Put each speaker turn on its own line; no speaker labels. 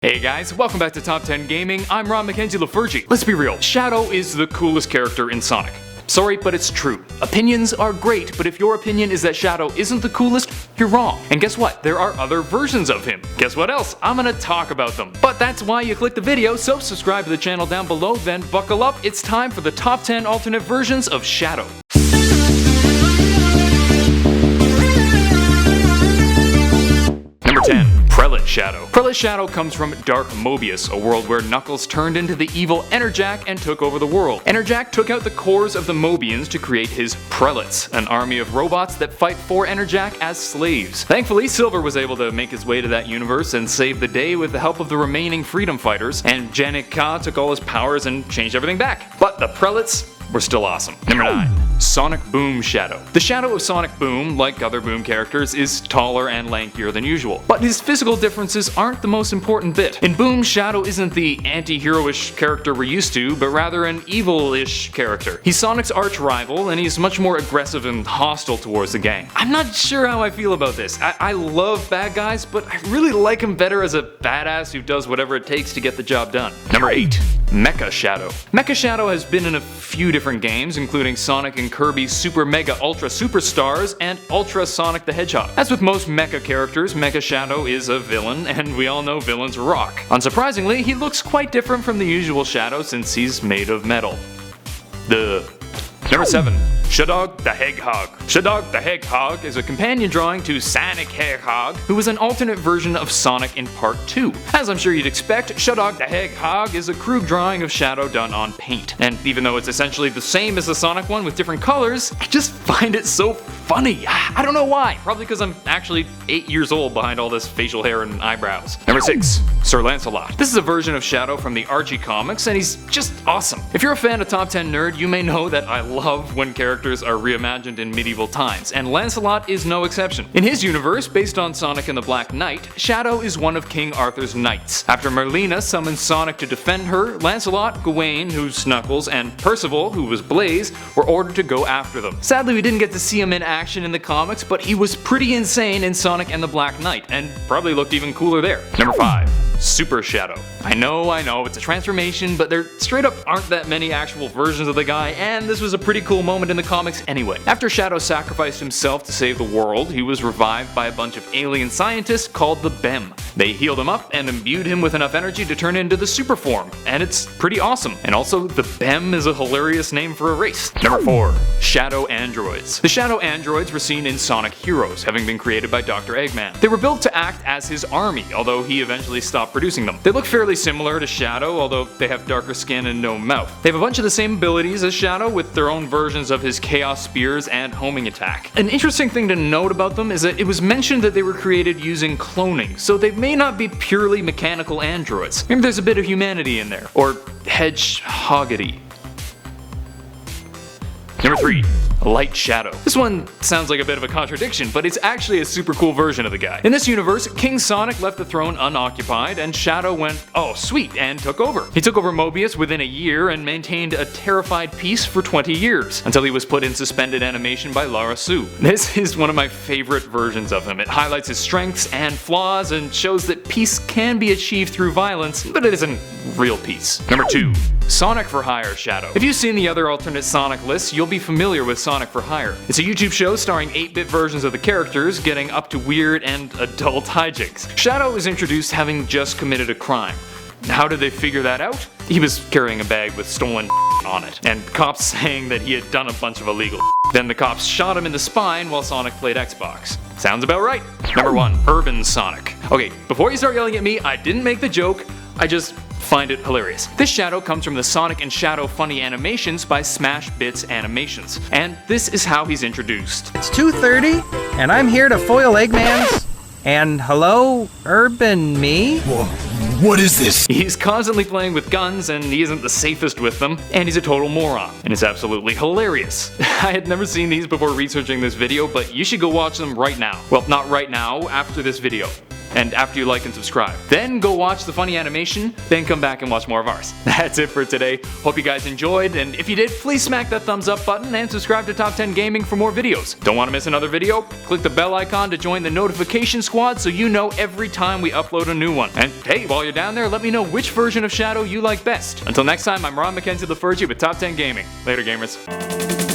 Hey guys, welcome back to Top 10 Gaming. I'm Ron Mackenzie LaFurgy. Let's be real, Shadow is the coolest character in Sonic. Sorry, but it's true. Opinions are great, but if your opinion is that Shadow isn't the coolest, you're wrong. And guess what? There are other versions of him. Guess what else? I'm gonna talk about them. But that's why you click the video, so subscribe to the channel down below, then buckle up. It's time for the top 10 alternate versions of Shadow. Number 10. Prelate Shadow. Prelate Shadow comes from Dark Mobius, a world where Knuckles turned into the evil Enerjack and took over the world. Enerjack took out the cores of the Mobians to create his Prelates, an army of robots that fight for Enerjack as slaves. Thankfully, Silver was able to make his way to that universe and save the day with the help of the remaining freedom fighters, and Janet Ka took all his powers and changed everything back. But the Prelates were still awesome. Number 9. Sonic Boom Shadow. The Shadow of Sonic Boom, like other Boom characters, is taller and lankier than usual. But his physical differences aren't the most important bit. In Boom, Shadow isn't the anti-hero-ish character we're used to, but rather an evil-ish character. He's Sonic's arch-rival, and he's much more aggressive and hostile towards the gang. I'm not sure how I feel about this. I love bad guys, but I really like him better as a badass who does whatever it takes to get the job done. Number 8. MECHA Shadow. MECHA Shadow has been in a few different games, including Sonic and Kirby's Super Mega Ultra Superstars and Ultra Sonic the Hedgehog. As with most MECHA characters, MECHA Shadow is a villain, and we all know villains rock. Unsurprisingly, he looks quite different from the usual Shadow since he's made of metal. Duh. Number 7. Shadog the Hedgehog. Shadog the Hedgehog is a companion drawing to Sonic Hedgehog, who is an alternate version of Sonic in Part 2. As I'm sure you'd expect, Shadog the Hedgehog is a crude drawing of Shadow done on paint. And even though it's essentially the same as the Sonic one with different colors, I just find it so funny. I don't know why. Probably because I'm actually 8 years old behind all this facial hair and eyebrows. Number 6. Sir Lancelot. This is a version of Shadow from the Archie comics, and he's just awesome. If you're a fan of Top 10 Nerd, you may know that I love when characters are reimagined in medieval times, and Lancelot is no exception. In his universe, based on Sonic and the Black Knight, Shadow is one of King Arthur's knights. After Merlina summons Sonic to defend her, Lancelot, Gawain, who's Knuckles, and Percival, who was Blaze, were ordered to go after them. Sadly, we didn't get to see him in action in the comics, but he was pretty insane in Sonic and the Black Knight, and probably looked even cooler there. Number 5. Super Shadow. I know, it's a transformation, but there straight up aren't that many actual versions of the guy, and this was a pretty cool moment in the comics anyway. After Shadow sacrificed himself to save the world, he was revived by a bunch of alien scientists called the BEM. They healed him up and imbued him with enough energy to turn into the super form, and it's pretty awesome. And also, the BEM is a hilarious name for a race. Number 4. Shadow Androids. The Shadow Androids were seen in Sonic Heroes, having been created by Dr. Eggman. They were built to act as his army, although he eventually stopped producing them. They look fairly similar to Shadow, although they have darker skin and no mouth. They have a bunch of the same abilities as Shadow, with their own versions of his Chaos Spears and homing attack. An interesting thing to note about them is that it was mentioned that they were created using cloning, so they may not be purely mechanical androids. Maybe there's a bit of humanity in there, or hedgehoggity. Number 3. Light Shadow. This one sounds like a bit of a contradiction, but it's actually a super cool version of the guy. In this universe, King Sonic left the throne unoccupied, and Shadow went, oh sweet, and took over. He took over Mobius within a year and maintained a terrified peace for 20 years, until he was put in suspended animation by Lara Sue. This is one of my favorite versions of him. It highlights his strengths and flaws and shows that peace can be achieved through violence, but it isn't real peace. Number 2. Sonic for Hire Shadow. If you've seen the other alternate Sonic lists, you'll be familiar with Sonic for Hire. It's a YouTube show starring 8-bit versions of the characters getting up to weird and adult hijinks. Shadow is introduced having just committed a crime. How did they figure that out? He was carrying a bag with stolen on it, and cops saying that he had done a bunch of illegal. Then the cops shot him in the spine while Sonic played Xbox. Sounds about right. Number 1. Urban Sonic. Okay, before you start yelling at me, I didn't make the joke, I just find it hilarious. This Shadow comes from the Sonic and Shadow funny animations by Smash Bits Animations, and this is how he's introduced.
It's 2:30, and I'm here to foil Eggman's. And hello, Urban me?
Whoa, what is this?
He's constantly playing with guns, and he isn't the safest with them, and he's a total moron, and it's absolutely hilarious. I had never seen these before researching this video, but you should go watch them right now. Well, not right now, after this video. and after you like and subscribe. Then go watch the funny animation, then come back and watch more of ours. That's it for today. Hope you guys enjoyed, and if you did, please smack that thumbs up button and subscribe to Top 10 Gaming for more videos. Don't want to miss another video? Click the bell icon to join the notification squad so you know every time we upload a new one. And hey, while you're down there, let me know which version of Shadow you like best. Until next time, I'm Ron McKenzie LaFergie with Top 10 Gaming. Later, gamers.